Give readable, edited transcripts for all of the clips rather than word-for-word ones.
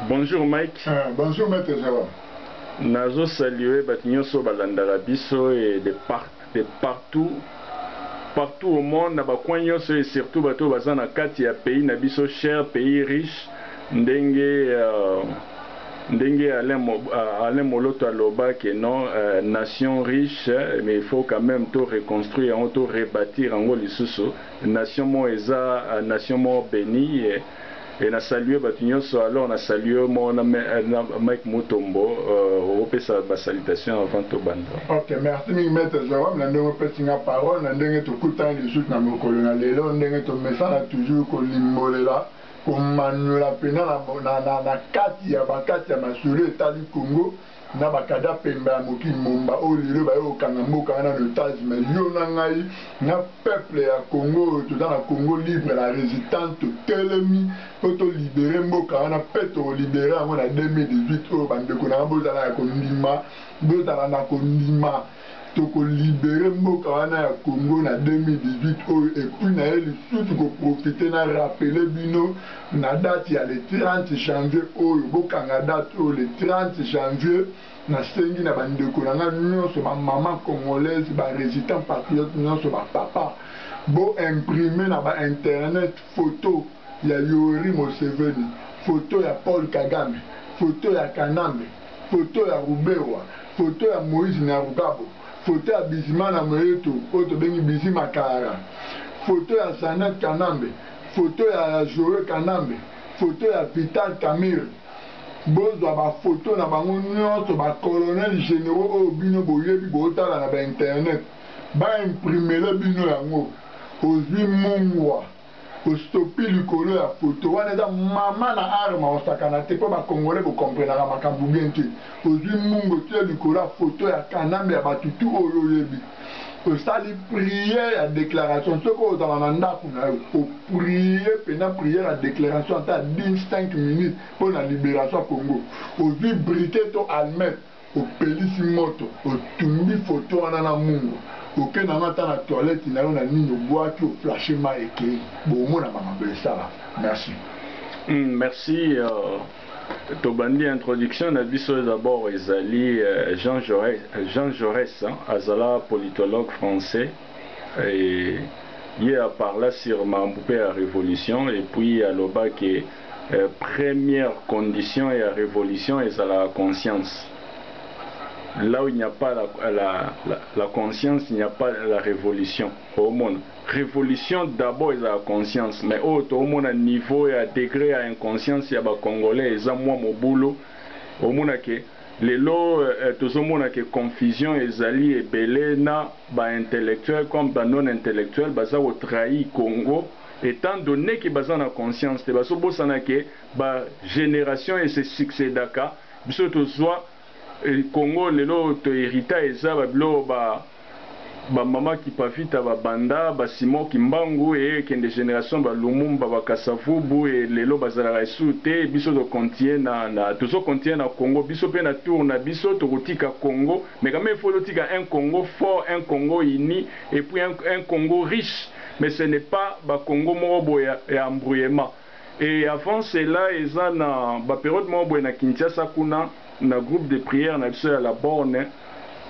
Bonjour Mike. Bonjour Maître Java. Nazo saluer Batinyoso Balandara Biso et de partout au monde na bakwanyoso et surtout bato bazana kati ya pays na biso cher pays riche ndenge Alain Moloto aloba que non nation riche mais il faut quand même tout reconstruire tout rebâtir en lisusu nation mo eza nation mo bénie et na salué Batinyoso alors na salué mon Mike Mutombo au pesa ba salutation avant to banda. OK, merci Maître Java, na ndenge pesinga parole na ndenge to kutana lisusu na mokolo na lelo ndenge to mesana toujours ko limbolela ko manula pena na kati ya bakati ya masolo etali Congo na bakada pemba moki momba o lelo ba yo kanga mboka na otage mais yo na ngai na peuple ya Congo tout dans la Congo libre la résistante telemi poto libérer mboka na peto libérer en 2018 o bandeko na bozala ya kondima bozala na kondima toko libérer mboka wana ya Congo na 2018 o et puis na eli surtout ko profiter na rappeler bino na date ya le 30 janvier o bokanga date o le 30 janvier na sengi na bandeko na nyonso ba maman congolaise ba résident patriote nyonso ba papa bo imprimer na ba internet photo ya Yoweri Museveni, photo ya Paul Kagame, photo ya Kanambe, photo ya Ruberwa, photo ya Moïse Nyarugabo, photo ya Bizimana Moyeto oto bengi Bizima Kara, photo ya Sanet Kanambe, photo ya Joe Kanambe, photo ya Vital Kamir. Bozwa ba photo na bango nyonso ba colonel généraux o bino boyebi botala na ba internet ba imprimer le bino yango ozwi mungwa ostopi likolo ya photo wana eza mama na arma osakana te po ba congolais bo comprendre makambo bien te ozwi mungo tie likolo ya photo ya Kanambe ya batutu oyo yebi osali prière ya déclaration soko ozala na ndako na yo oprier pena prière ya déclaration ata 15 minutes pour la libération ya Congo ozwi briquet to almet opelisi moto otumbi photo wana na mungu okenda ngata na toilette na yo na nini obwaki oflashe ma ekei bomona makambo esala. Merci. Merci. Tobandi introduction na biso d'abord ezali Jean Jaurès azala politologue français et il a parlé sur Mamboupé à révolution et puis aloba que première condition et la révolution est la conscience. Là où il n'y a pas la conscience, il n'y a pas la révolution. Au monde, révolution d'abord est la conscience, mais au monde à niveau et à degré à inconscience, il y a des Congolais, ils ont moins mon boulot. Au monde que les lots, tout le monde a que confusion, ils allient et belé na ba intellectuel comme ba non intellectuel, baza au trahi Congo. Étant donné que baza na conscience, te baso bosana que ba génération et se succédaka, biso to soit Congo lelo to hérita eza bablo ba mama qui pavita ba banda ba Simon Kimbangu et kende génération ba Lumumba ba Kasavubu et lelo bazala resute biso to continue na to continue na Congo biso pe na tour na biso to kotika Congo mais quand même il faut tika un Congo fort, un Congo uni et puis un Congo riche, mais ce n'est pas ba Congo moko et embrouillement. Et avant cela eza na ba période moko na Kinshasa kuna na groupe de prière na biso ya la borne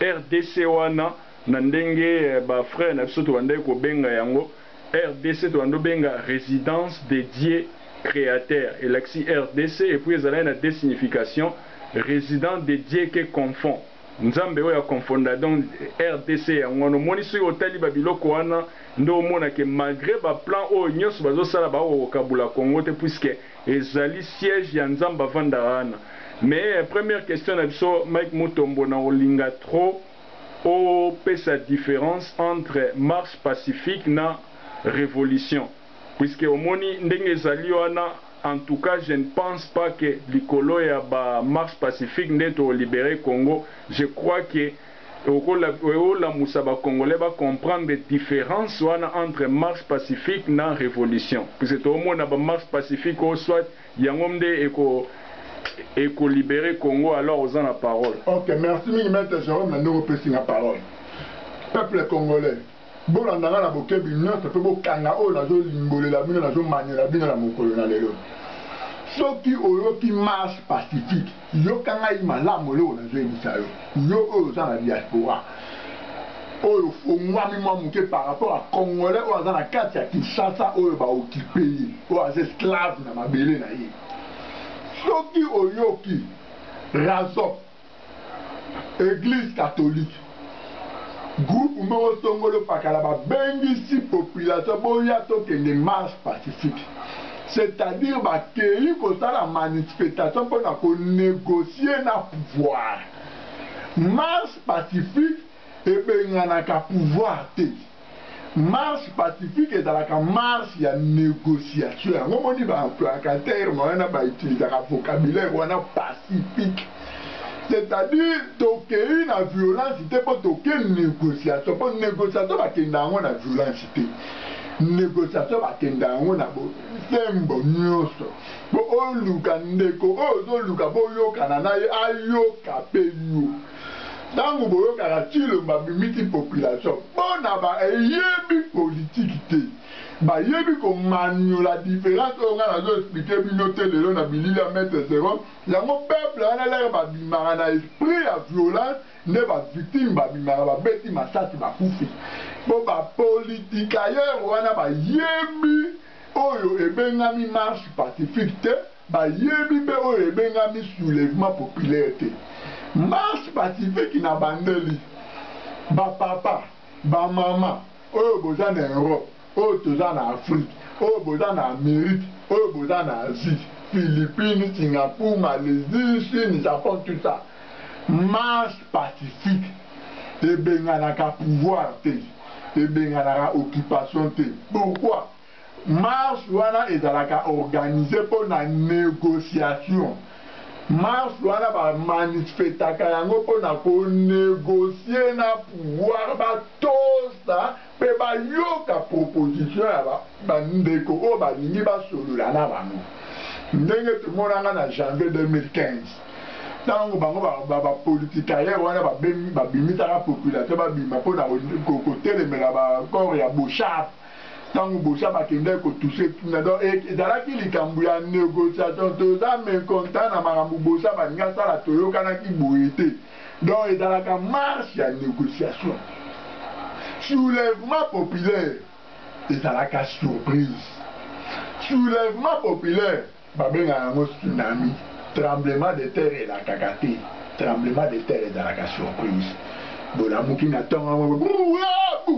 RDC wana na ndenge ba frère na biso to bande ko benga yango RDC to bando benga résidence dédiée créateur et l'axi RDC et puis ezala na deux significations résident dédié que confond nzambe oya confonda donc RDC yango no moni so otali ba biloko wana ndo mona ke malgré ba plan o nyos bazo sala ba o kabula Congo te puisque ezali siège ya nzamba vandarana. Mais première question, Mike Mutombo na olinga trop au sa différence entre marche pacifique na révolution. Puisque au moni ndenge zaliwana, en tout cas je ne pense pas que l'icolo ya ba marche pacifique neto libérer Congo. Je crois que la Moussaba Congolais va comprendre les différences entre marche pacifique na révolution. Puisque au monde ba marche pacifique au soit yangomde et qu'on libérer Congo alors aux en la parole. OK, merci Maître Jérôme, maintenant on peut signer la parole. Peuple congolais, bon on a la bokebi nyonso pe bo kanga o nazo limbolela bino nazo manyela bino na mokolo na lelo. soki oyoki marche pacifique yokanga malamu leo nazoyebisa yo yo oyo oza na diaspora oyo fongwami mwa moke par rapport à congolais oyo aza na kati ya Kinshasa oyo baokipe ye oyo aza esclave na mabele na ye soki oyoki Razop église catholique groupe moko songolo pakala babengisi population boya tokende marche pacifique, c'est-à-dire bakei kosala manifestation mpona konégocier na pouvoir. Marche pacifique ebenganaka pouvoir te. Marche pacifique ezalaka marche ya négociation. Yango moni baemployaka terme wana bautilisaka vocabulaire wana pacifique. C'est-à-dire tokei na violence te po tokei négociation. Po négociation bakenda yango na violence te. Négociation bakenda yango na bo sembo nyonso. Po oluka ndeko ozoluka boyokana na ye ayoka pe yo. Tango boyokaka tilomba bimiti population mpona bayebi politique te. Bayebi komanyo la différence oyo nga nazo expliquer bino te lelo na bilili ya maître Seron. Yango peuple wana lere babimaka na esprit ya violence nde bavictime babimaka babeti masasi bakufi. Po bapolitikayer wana bayebi oyo ebengami marche pacifique te, bayebi pe oyo ebengami soulèvement populaire te. Marche pacifique na bandeli bapapa bamama oyo boza na Europe oyo toza na Afrique oyo boza na Amérique oyo boza na Asie, Philippines, Singapour, Malaisie, Chine, Japon, tout ça. Marche pacifique ebenganaka pouvoir te, ebenganaka occupation te. Pourquoi? Marche wana ezalaka organisé pour la négociation. Marche wana ba manifestaka yango mpona konégocier na pouvoir batosa pe bayoka proposition ya bandeko oyo balingi basolola na bango. Ndenge tomonanga na janvier 2015 ntango bango bapolitikayer wana babimisaka population babima mpona kotelemela bakore ya Boshap. Tango Boshap akende kotouche tuna donc ezalaki likambo ya négociation toza mécontent na makambo Boshap balingi asala toyokanaki boye te. Donc ezalaka marche ya négociation. Soulèvement populaire ezalaka surprise. Soulèvement populaire babengaka yango tsunami. Tremblement de terre elakaka te. Tremblement de terre ezalaka surprise. Bolamuki na ntongo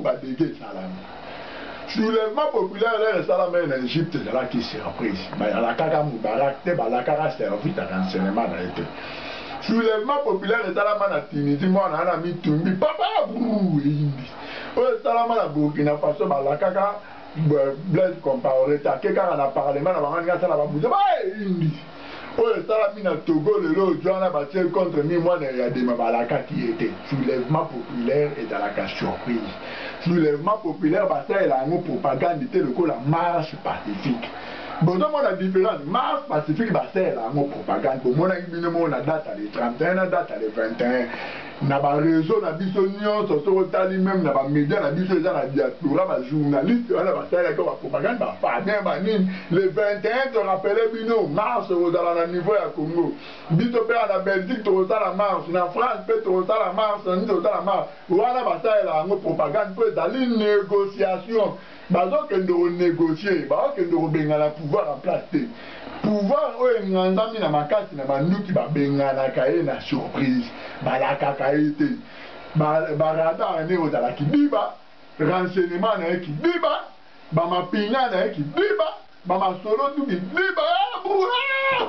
badege esalami. Soulèvement populaire les salamés en Égypte de la qui surprise. La kaka Moubarak te balakara servi à renseignement dans l'été. Soulèvement populaire les salamés en Tunisie moi on a mis Tumbi papa brou indi. Oh salamés en Burkina Faso balakaka Blaise Compaoré ta keka na parlement na banganga sala babuza ba indi. Oh salamés na Togo le lo Joana battu contre mi moi na de balaka qui était. Soulèvement populaire et dans la surprise. Soulèvement populaire basé la propagande était le coup la marche pacifique. Bon donc on a différence marche pacifique basé la propagande. Bon on a une date à les 31, la date à les 21. Na ba réseau na biso nyonso so tali même na ba média na biso za na diaspora ba journaliste wana basé la propagande ba famille ba nini le 21 te rappeler bino marche au dans la niveau ya Congo. Bito pe na Belgique to za la marche na France pe to za la marche ni to za la marche. Wana basé la propagande pe dans une négociation. Bazo que nous négocier, bazo que nous bengala pouvoir en place. Pouvoir oyo ngandami na makasi na banduki babengana kaye na surprise. Balaka kaye te. Barada ne ozalaki biba, renseignement na eki biba, bamapinga na eki biba, bamasolo tuki biba,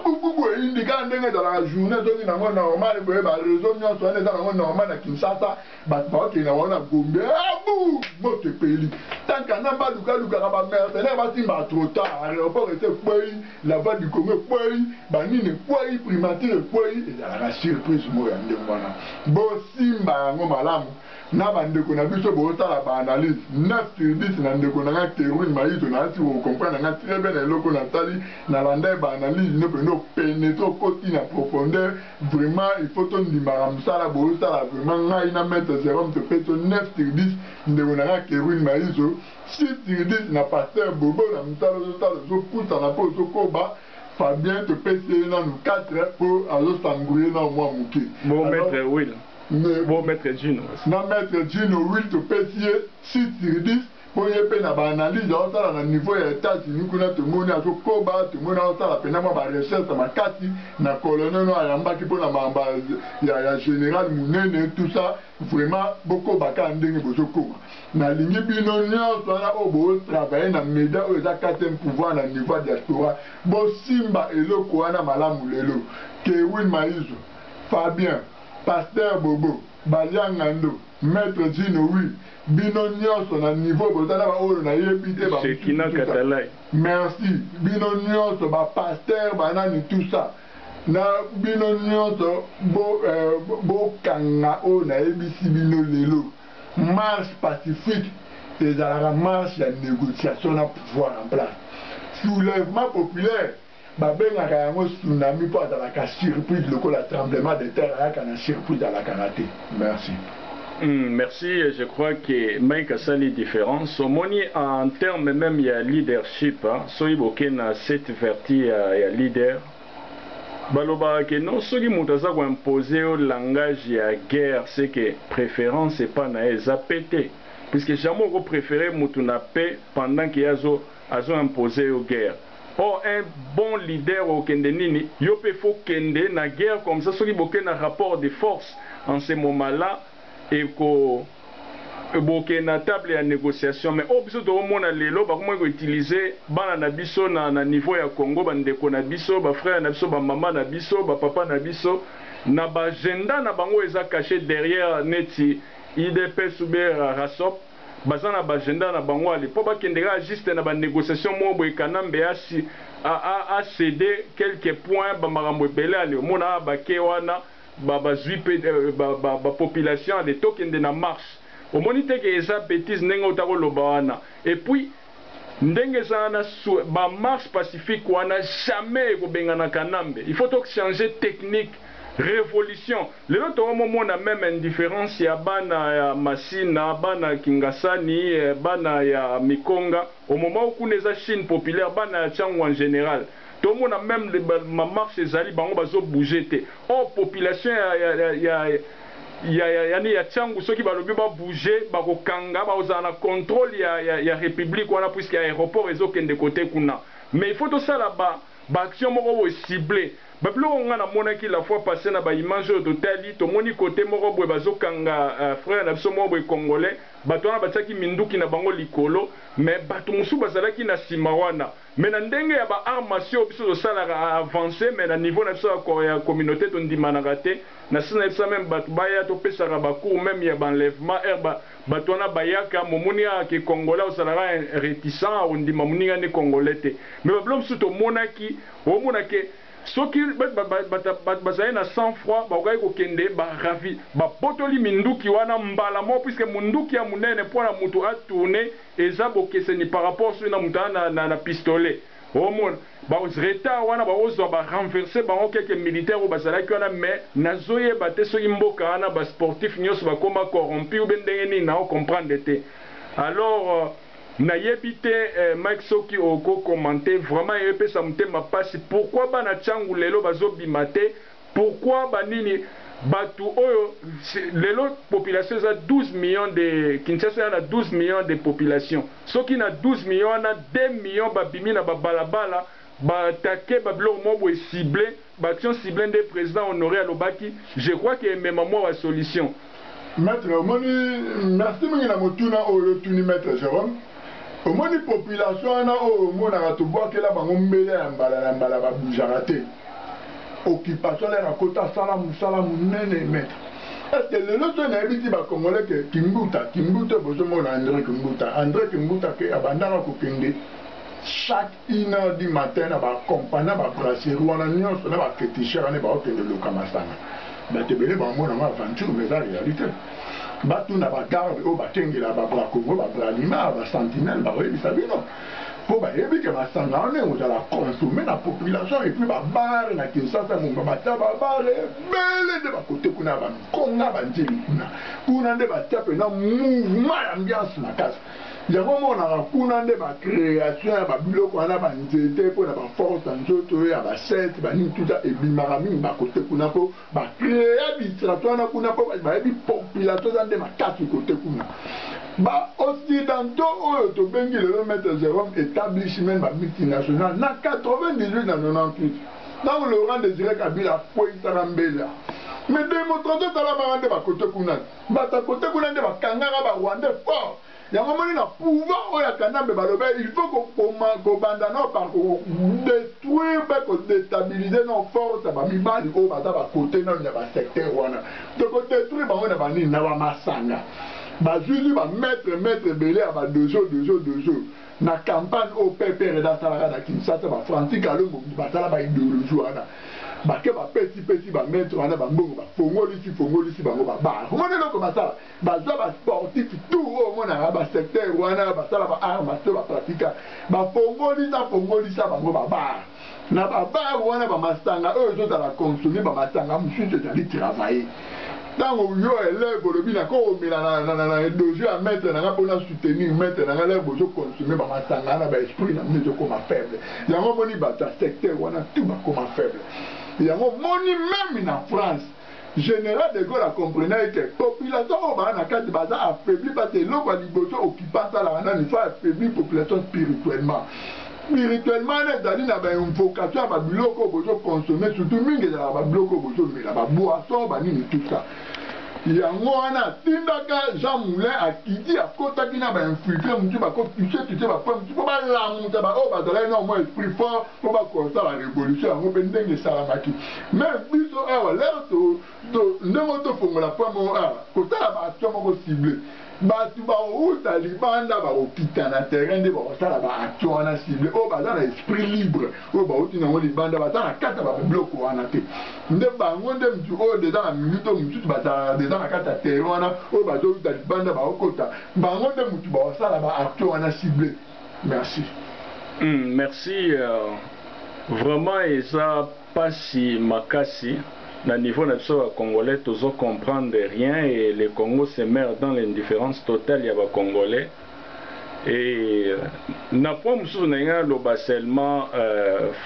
bubu indika ndenge dans la journée soki nango normal boye ba réseau nyonso wana eza nango normal na Kinshasa bato baokende wana Gombe bu moto epeli tanka na balukaka bamercenaire basimba trop tard aéroport ete kwei la voie du Congo kwei banini kwei primature kwei ezalaka surprise moko ya ndenge wana bosimba yango malamu na bandeko na biso bosala baanalyse 9 sur 10 na ndeko na nga Keroun Maïto na asi okomprendre nga très bien eloko na tali na landa baanalyse ne peno pénétrer koti na profondeur vraiment il faut tondimaka mosala bosala vraiment ngai na maître Jérôme te peto 9 sur 10 ndeko na nga Keroun Maïto 6 sur 10 na pasteur Bobo na mosala ozosala ozopusana mpo ozokoba Fabien te pèse dans nous 4 pour aller s'embrouiller dans moi mouké. Bon maître Will. Bon maître Gino. Non maître Gino Will te pèse 6 sur 10 pour y faire une analyse dans le niveau de États-Unis qu'on a tout le monde à Koba, tout le monde a la peine à ma recherche ma carte, na colonel à Yamba qui pour la mamba, il y a général Mounene tout ça vraiment beaucoup bakane ndenge bozoko. Na ligne bino nyonso na obo travailler na média aux académies pouvoir na niveau diaspora. Bo simba eloko wana malamu lelo. Kewin Maizo, Fabien, Pasteur Bobo, Baliangando, Maître Gino Will, bino nyonso na niveau botala ba oyo na yebite ba Shekina Katalai. Merci. Bino nyonso ba pasteur banani tout ça. Na bino nyonso bo kanga o na yebisi bino lelo. Marche pacifique et la marche de négociation na pouvoir en place. Soulèvement populaire, babenga kayango tsunami pour la surprise le tremblement de terre à la surprise à la karaté. Merci. Merci, je crois que Mike ça les différences. Au moins en termes même il y a leadership, soy bokena cette vertu il y a leader. Baloba que non soki mutaza ko imposer au langage ya guerre c'est que préférence c'est pas na ezapete puisque jamais on préférer mutu na paix pendant qu'il azo imposer au guerre. Or un bon leader au kende nini yo pe faut kende na guerre comme ça soki bokena rapport de force en ce moment-là et ko boke na table ya négociation mais biso to mona lelo ba comment utiliser bana na biso na niveau ya Congo bandeko na biso ba frère na biso ba maman na biso ba papa na biso na ba agenda na bango eza caché derrière neti IDP Soubera Rasop bazana ba agenda na bango ali po ba kendera juste na ba négociation mo boy kanambe asi a céder quelques points ba marambo belé ali mona ba kewana ba population de tokende na marche. Au monite que eza bêtise nengo tako lobawana et puis ndenge sana ba marche pacifique wana jamais ko bengana kanambe il faut donc changer technique révolution le lot au moment on a même indifférence ya bana ya Masina bana Kingasani bana ya Mikonga au moment où kuneza Chine populaire bana ya Tchangu en général tout le monde a même ma marche ezali bango bazo bouger te population ya Tchangu ceux qui balobi ba bouger ba kokanga ba ozana contrôle ya république wana puisque aéroport ezokende côté kuna mais il faut tout ça là-bas ba action moko ciblé ba bilo ngana monaki la fois passée na ba image de tali to moni côté moko boye bazokanga frère na biso moko boye congolais bato wana bataki minduki na bango likolo mais bato musu bazalaki na sima wana mais na ndenge ya ba armation biso to sala avancer mais na niveau na biso ya communauté to ndimanaka te na sina biso même bato baya to pesaka ba cours même ya ba enlèvement bato wana bayaka momoni ya ke congolais osalaka réticent ondima moninga ne congolais te mais ba bilo musu to monaki o monake soki bazali na sang-froid bakoki kokende baravi babotoli minduki wana mbala mo puisque munduki ya munene mpona mutu atourne eza bokeseni par rapport soki na mutu na pistolet omona retard wana baozwa barenverse bango kelke militaire oyo bazalaki wana mais nazoyeba te soki mboka wana basportif nyonso bakoma corrompu ube ndenge nini nao comprendre te alors nayebi te Mike soki oko commenter vraiment epesa mutema pasi pourquoi bana Tchangu lelo bazobima te pourquoi banini batu oyo lelo population za 12 millions de Kinshasa na 12 millions de population soki na 12 millions na 2 millions babimi na babalabala baatake babilo mobo ciblé baction ciblé de président Honoré Alobaki je crois que même moi la solution maître moni merci mingi na motuna oyo tuni maître Jérôme omoni population na o mona to bokela bango mbele ya mbala ba bujara te occupation la kota sala munene maître est-ce que le lot na ebiti ba congolais que Kimbuta bozo mona André Kimbuta ke abandana ko kende chaque 1h du matin na ba compagnie ba brasserie wana nyonso na ba féticheur na ba hôtel de Lokamasana ba tebele ba mona ma aventure mais la réalité batu na bagarde oyo bakengela babra Congo babra lima basentinelle bakoyebisa bino mpo bayebi ke masanga wana ozala consomme na population epuis babare na Kinshasa monga batia babare ebele nde bakote kuna bamikonga banzeli kuna nde batia mpena mouvement ya ambiance makasi yango monaka kuna nde bacréation ya babiloko wana banzete mpo na baforce ya nzoto ya basete banini tuta ebimaka mingi bakote kuna mpo bacréa bistrato wana kuna mpo bayebi population eza nde makasi kote kuna baoccidentaux oyo tobengi lelo maître Jérôme établissement bamultinational na 98 na 98 ntango Laurent Désiré Kabila akweyisaka mbela mais démonstration talamaka nde bakote kuna bato kote kuna nde bakangaka barwandais fort yango moni na pouvoir oyo akanambe balobe il faut kobanda no par détruire mpe kodéstabiliser no force bamibali oyo baza bakote nano ya basecteur wana tokodétruire bango na banini na bamasanga bazwizwi bamaître ebele ya badojo na campagne oyo pepere edasalaka na Kinshasa bafrancis kalongo basala baidéologie wana bake bapesi bamaître wana bambongo bafongolisi bango babara omoni eloko basala bazwa basportif tout oyo omonaka basecteur wana basala baarme to bapratika bafongolisa bango babara na babara wana bamasanga oyo ezozala consommer bamasanga mosusu ezali travailler ntango yo élève olobi nakoomela na dojo ya maître nanga mpona soutenir maître nanga lève ozokonsome bamasanga na baesprit na mini ezokoma faible yango moni bato ya secteur wana tout bakoma faible yango moni même na France général de Gaulle akomprenait que population oyo baa na kati baza affaibli parce eloko ya liboso occupant asalaka nani fa affaibli population spirituellement ezali na bainvocation ya babiloko oyo bozokonsome surtout mingi ezalaka babiloko oyo bozomela baboisson banini tout ça yango wana atindaka Jean Moulin akiti akotaki na bainfiltre motu bakopuse bapoe motu mpo balamuta oyo bazalaki na omoi esprit fort mpo bakosala révolution yango mpe ndenge esalamaki mais biso awa lero ndenge tofongola poemo awa kosala baaction moko cible bato baouta libanda bakokita na terrain nde bakosala baaction wana cible oyo baza na esprit libre oyo bauti nango libanda baza na kati ya babiloko wana te nde bango nde motu oyo deja na minute oyo mosusu bazala deja na kati ya terrain wana oyo bazouta libanda bakokota bango nde motu bakosala baaction wana cible. Merci. Merci. Vraiment eza pasi makasi. Na niveau national congolais, tous ne comprendre rien et le Congo se meurt dans l'indifférence totale il y a des Congolais. Et na point loba seulement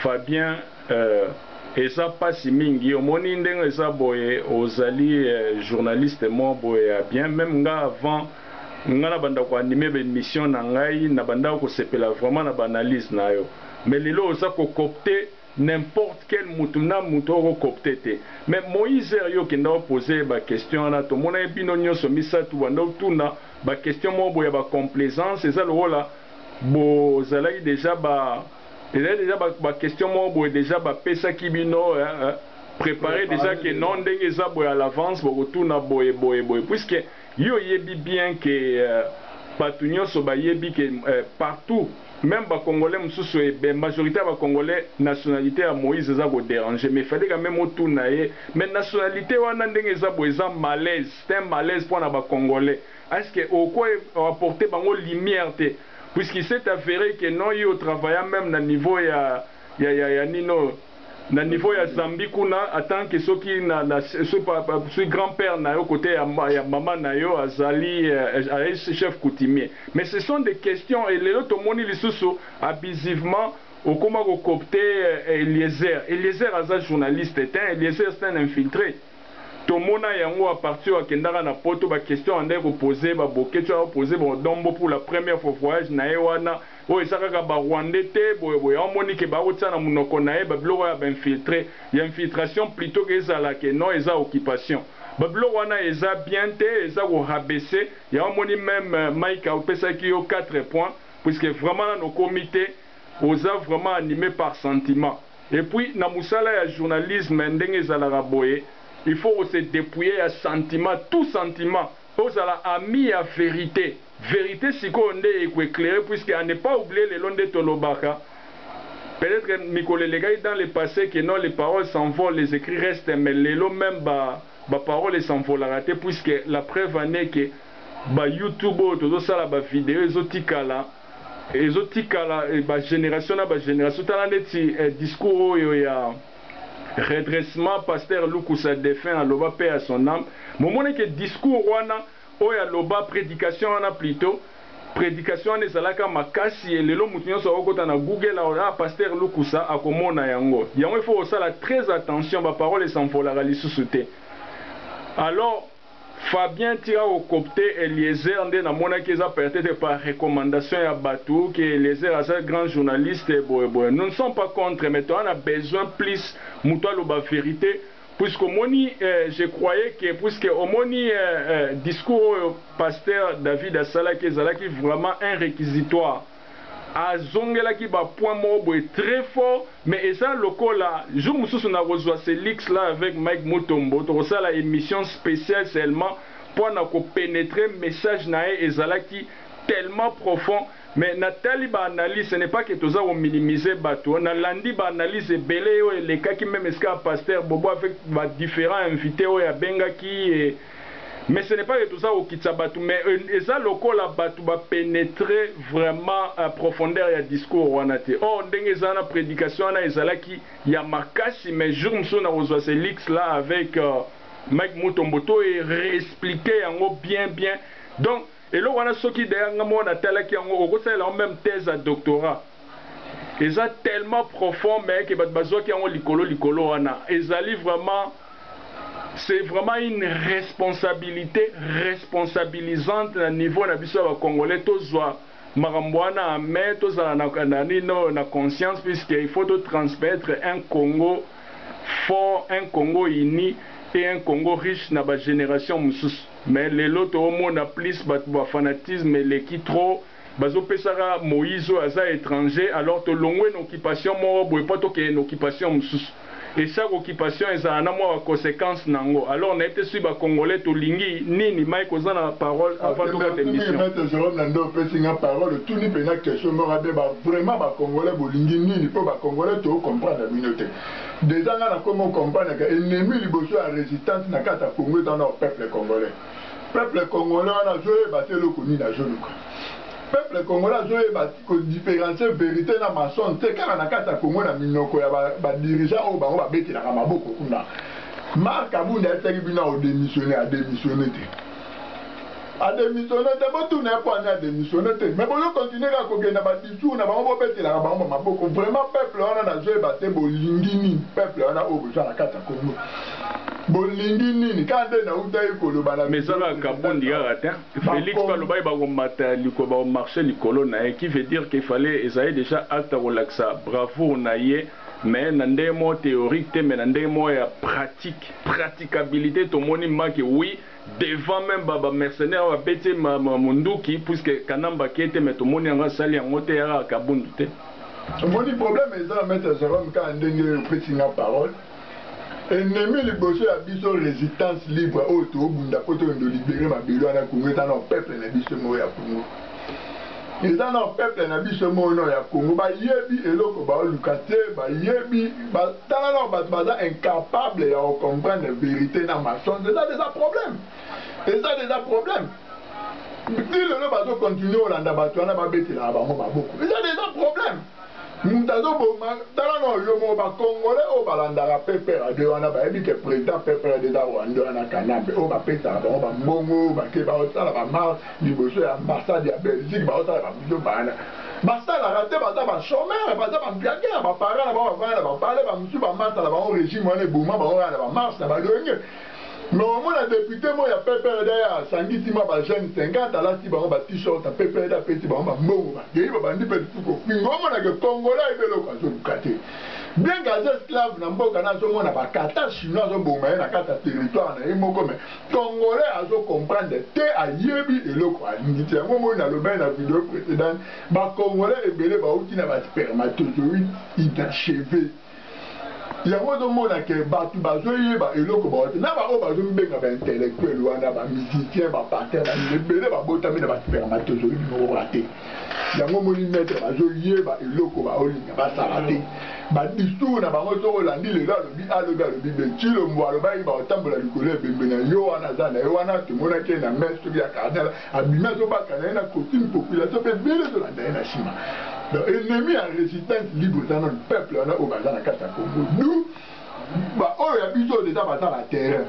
Fabien et ça pas si mingi au moni ndenge ça boye aux alliés journalistes moi boye bien même nga avant nga na banda ko animer une mission na ngai na banda ko sepela vraiment na analyse na yo mais lelo ça ko copter n'importe quel mutuna mutoro coptete mais Moïse yo kenda poser ba question na to mona bino nyoso misatu banda tuna ba question mo boya ba complaisance eza lo la bo zalai déjà ba question mo boya déjà ba pesa kibino préparer déjà que non ndenge za boya à l'avance bo tuna boye puisque yo yebi bien que patunyo so ba yebi que partout même les Congolais, la majorité des Congolais, nationalité à Moïse, ça va déranger. Mais il fallait quand même tourner. Mais nationalité, on a malaise. C'est un malaise pour les Congolais. Est-ce que au quoi apporter une lumière? Puisqu'il s'est avéré que non, il travaille même au niveau na niveau ya Zambie kuna attend que ceux qui na ce grand-père na yo côté ya maman na yo azali chef coutumier mais ce sont des questions et les autres moni lisusu abusivement au comment copter Eliezer aza journaliste Eliezer c'est un infiltré tomona yango à partir à kendara na poto ba question ande ko poser ba boketo a poser bon dombo pour la première fois voyage na wana o esaka ba rwandais te boye omoni ke ba otsa na munoko na ba biloko ya infiltré ya infiltration plutôt que ça la que non eza occupation ba biloko wana eza bien te eza ko rabaisser ya omoni même Mike a pesa ki yo 4 points puisque vraiment nos comités osa vraiment animé par sentiment et puis na musala ya journalisme ndenge za la boye il faut se dépouiller à sentiment, tout sentiment. Vous allez ami à vérité. Vérité, c'est qu'on est éclairé, puisqu'on n'est pas oublié les longs de Tolobaka. Peut-être que Mikole les gars dans le passé, que non, les paroles s'envolent, les écrits restent, mais les lots même, les paroles s'envolent, puisque la preuve en est que YouTube, tout ça, la vidéo, les autres génération, discours, il y a redressement pasteur Lukusa défunt à loba paix à son âme moment que discours wana oya loba prédication wana plutôt prédication wana ezalaka makasi elelo mutu nyonso akokota na Google a pasteur Lukusa akomona yango il faut osala très attention baparole esamfolaka lisusu te. Alors Fabien tira au copté Eliezer nde namonaki eza peut-être par recommandation ya batou que Eliezer est un grand journaliste boy. Nous ne sommes pas contre, mais on a besoin plus mutu aloba vérité. Puisque je croyais que puisque au moni discours pasteur David Asala qui est vraiment un réquisitoire à zongela qui ba point mot est très fort, mais ça local là jour mususu na reçoit ce lix là avec Mike Mutombo to ça la émission spéciale seulement pour na ko pénétrer message nae ezalaki tellement profond. Mais Nathalie ba analyse, ce n'est pas que tout ça on minimiser bateau. On a lundi ba analyse belé les cas qui même est pasteur Bobo avec différents invités à benga qui mais ce n'est pas que tout ça au kitsa bateau mais ça local la bateau va pénétrer vraiment à profondeur et discours on a été. Oh ndenge za na prédication na ezala qui ya makasi mais jour mso na reçoit ce lix là avec Mike Mutomboto et réexpliquer yango bien. Donc et là, on a ceux qui derrière moi, on a tel qui ont la même thèse à doctorat. Et ça tellement profond, mais que bateau qui ont l'icolo, vraiment, c'est vraiment une responsabilité responsabilisante à niveau de la Congolais, tous marambouana à mettre, tous na conscience, puisqu'il faut transmettre un Congo fort, un Congo uni et un Congo riche dans la génération moussous. Mais les autres au monde a plus de fanatisme et qui trop bazo pesara Moïse aza étranger alors to longwe une occupation mo boy pas to une occupation moussous. Et chaque occupation est à na moi conséquence nango. Alors on a été sur ba congolais to lingi nini Mike oza na parole avant toute émission. Maître Jérôme Nando fait une parole tout ni pena question mo rabe ba vraiment ba congolais bo lingi nini pour ba congolais to comprendre la communauté. Déjà là comment comprendre que ennemi liboso à résistance na kata Congo dans notre peuple congolais. Peuple congolais on a joué battre le connu na jeune. Peuple congolais a joué ko différencier vérité na maçon te car na kata Congo na minoko ya ba dirigeant o ba beti na maboko kuna. Marc Abunda est bina au démissionner a démissionner. A démissionner te bo tout n'est pas à démissionner te mais bon continuer à kogenda ba discours na ba beti na ba maboko vraiment peuple on a joué battre bolingini peuple on a o besoin na kata Congo. Bolingini quand na uta ikolo bala mais ça va Kabondi ratin Félix Paloba ba mata liko ba marché likolo na qui veut dire qu'il fallait essayer déjà acte relaxa bravo naie mais nande mo théorique mais nande mo ya praticabilité to moni que oui devant même baba mercenaire wa bete munduki puisque kanamba kete mais to moni nga sali yango te ya Kabondi te moni problème est ça mettre Jérôme quand ndenge petit na parole. Ennemi liboso ya biso résistance libre auto bunda poto ndo libérer ma bilo na Congo ta no peuple na biso mo ya Congo. Eza no peuple na biso mo no ya Congo ba yebi eloko ba lukate ba yebi ba tala no ba incapable ya comprendre la vérité na maçon c'est ça déjà problème. Et ça déjà problème. Si le bazo continue Olanda bato na ba beti la ba mo ba beaucoup. C'est ça déjà problème. Mutazo boma tala no yo mo ba congolais o balandaka pepere de wana ba ebi ke président pepere de da Rwanda na kanambe o ba peta ba ba mbongo ba ke ba otala ba mar liboso ya ambassade ya Belgique ba otala ba biso bana basala raté ba za ba chômeur ba za ba mpiake ba parents ba ba ba parler ba musu ba mata la ba régime wana boma ba wana ba marche ba donge. Mais au moins, le député, moi, il y a pépé derrière, Sangiti, ma jeune 50, à la si, on va t-shirt, à pépé derrière, petit, on va mourir, il va dire, petit, on a que Congolais, il veut l'occasion de cater. Bien qu'à ces esclaves, n'a pas kata chinois, on a un kata territoire, on a un comme Congolais, à comprendre, te à Yebi et l'autre, à l'unité. À un moment, on a le bain dans la vidéo précédente, Congolais, et belé, outil, n'a pas spermatozoïde inachevé. Il y a un monde qui est battu, et l'autre, il y a un intellectuel, un musicien, un parterre, un bébé, un botamé, un spermatozoïde, un raté. Il y a un monde qui est battu, et l'autre, un discours, un Hollandi, le gars, le gars, le bébé, le mois, le bail, le temple, le collègue, le Yohana, tout le monde qui est un maître, qui a cardinal, a bimé, a coutume, population, fait bien de la Chima. L'ennemi en résistance libre dans notre peuple, on a au bazar à Kata Congo. Nous, on a besoin de ça dans la terre.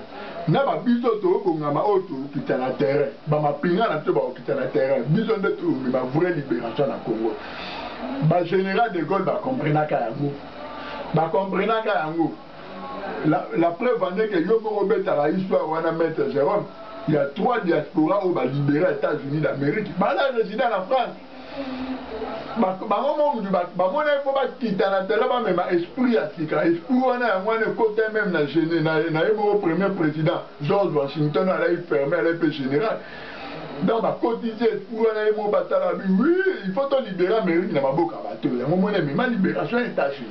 na ba biso to bongama auto kita na terrain ba mapinga na to ba kita na terrain biso nde to ba vraie libération na Congo ba général de Gaulle ba comprendre ka yango la preuve en est que yo mo beta la histoire wana maître Jérôme il y a 3 diasporas où ba libéré les États-Unis d'Amérique ba la résident en France ba mo faut ba kita na tela ba même esprit africain esprit wana wana côté même na le premier président George Washington a eu fermé le général dans ma quotidien pour aller mon batala oui il faut te libérer Amérique na maboka bato ya mo mona même libération États-Unis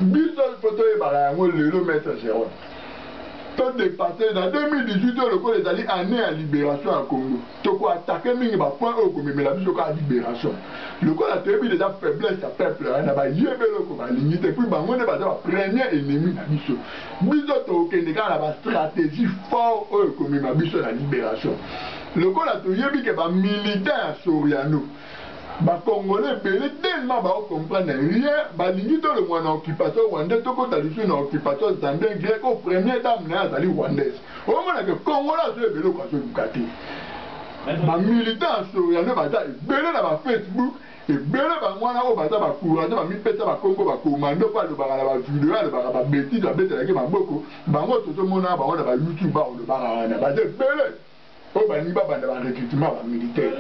biso photo e bara yango lelo maître Jérôme to dépassé dans 2018 le col les alliés année à libération à Congo to ko attaquer mingi ba point au comme mais la biso ka libération le col a tenu déjà faiblesse à peuple na ba yebelo ko ba limite puis bango ne ba premier ennemi na biso to ke ndeka na ba stratégie fort au comme ma biso la libération le col a to yebi ke ba militaire Soriano ba Congolais belé tellement ba comprendre rien ba lingi to le mwana occupation rwandais to ko talisu na occupation zambien grec au premier dame na azali rwandaise o mona ke Congolais so belé ko so dukati ba militaire Soriano ba ta belé na ba Facebook et belé ba mwana o ba ta ba courage ba mi pesa ba Congo ba commando pa le ba ba vidéo le ba bêtise ba bêtise la ke ba boko ba ngo to mona ba ba YouTube ba le ba na ba de belé o bani ba banda ba recrutement ba militaire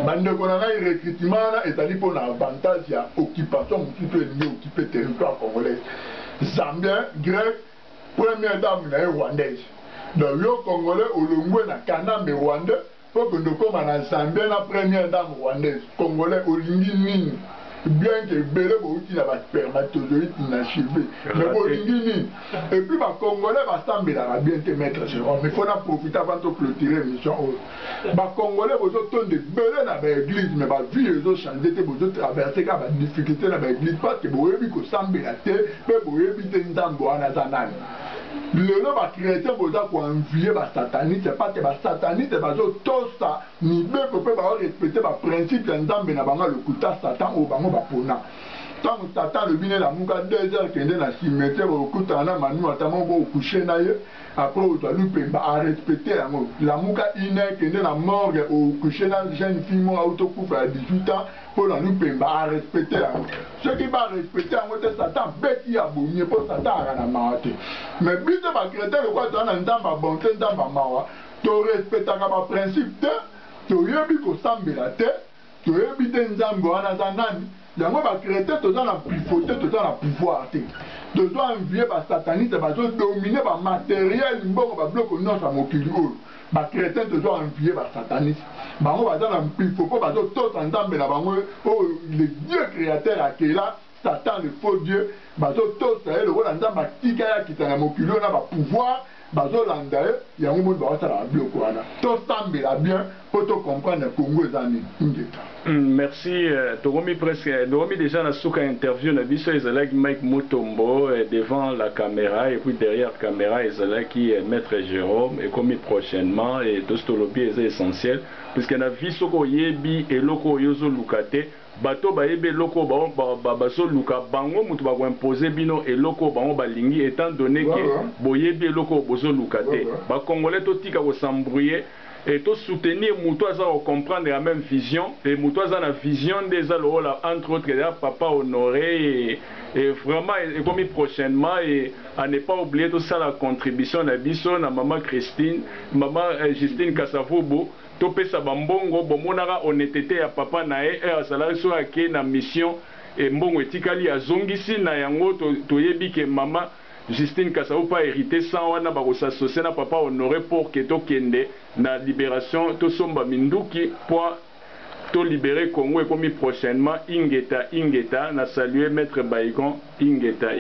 bande ko na recrutement na etali pour na avantage ya occupation mututo ni occuper territoire congolais zambien grec première dame na rwandaise donc yo congolais olongwe na kanambe rwandais pour que ndoko na zambien na première dame rwandaise congolais olingi nini bien que belé bouti na ba spermatozoïde na cheveux mais olingi nini et puis ba congolais ba sambela ba bien te mettre Jérôme mais faut na profiter avant de clôturer l'émission ba congolais bozo tonde belé na ba église mais ba vie ezo changer te bozo traverser ka ba difficulté na ba église parce que boyebi ko sambela te pe boyebi te nzambo ana zanani lelo ba chrétien boza ko envier ba sataniste pas que ba sataniste bazo tosa ni beko pe ba respecter ba principe ya nzambe na banga lokuta satan o bango ba pona tant satan le bine la muka 2 heures kende na cimetière okuta na manu atamo bo coucher na ye après o doit lui pemba à respecter la muka ine kende na morgue o coucher na jeune fille mo auto couple à 18 ans pour la lui pemba à respecter ce qui va respecter en mode satan beti abomie pour satan na maate mais bito ba chrétien le quoi dans ndamba bonté ndamba mawa to respectaka ba principe te to yebi ko sambela te to yebi te nzambo wana za nani yango ba chrétien to za na prifoté to za na pouvoir te to zo envier ba sataniste ba zo dominer ba matériel mbongo ba bloco non sa mokili o ba chrétien to zo envier ba sataniste bango ba za na prifoté ba zo to nzambe na bango o le Dieu créateur akela Satan le faux Dieu bazo to sa le roi nzamba tika ya kitana mokili na ba pouvoir bazo landa yango mo ba sala bloco wana to sambela bien pour to comprendre Congo ezani ngeta. Merci. Toromi presque Toromi déjà na suka interview na biso ezalaki Mike Mutombo devant la caméra et puis derrière la caméra ezalaki Maître Jérôme et comme prochainement et dostolobi est essentiel puisque na visoko yebi eloko yozo lukate bato bayebi eloko baso luka bango mutu ba ko imposer bino eloko bango balingi étant donné que boyebi eloko bozo lukate ba congolais to tika ko s'embrouiller et to soutenir mutu aza ko comprendre la même vision et mutu aza na vision des rôle entre autres papa Honoré et vraiment et comme prochainement et à ne pas oublier tout ça la contribution na biso na maman Christine maman Justine Kasavubu to pesa bambongo bomonaka honnêteté ya papa na e asalaki so ake na mission et mbongo etikali azongisi na yango toyebi ke mama Justine Kasavubu pa hérité sans wana bakosasocier na papa Honoré pour que tokende na libération tosomba minduki pour to libérer Congo et comme prochainement ingeta na saluer maître Baïgon ingeta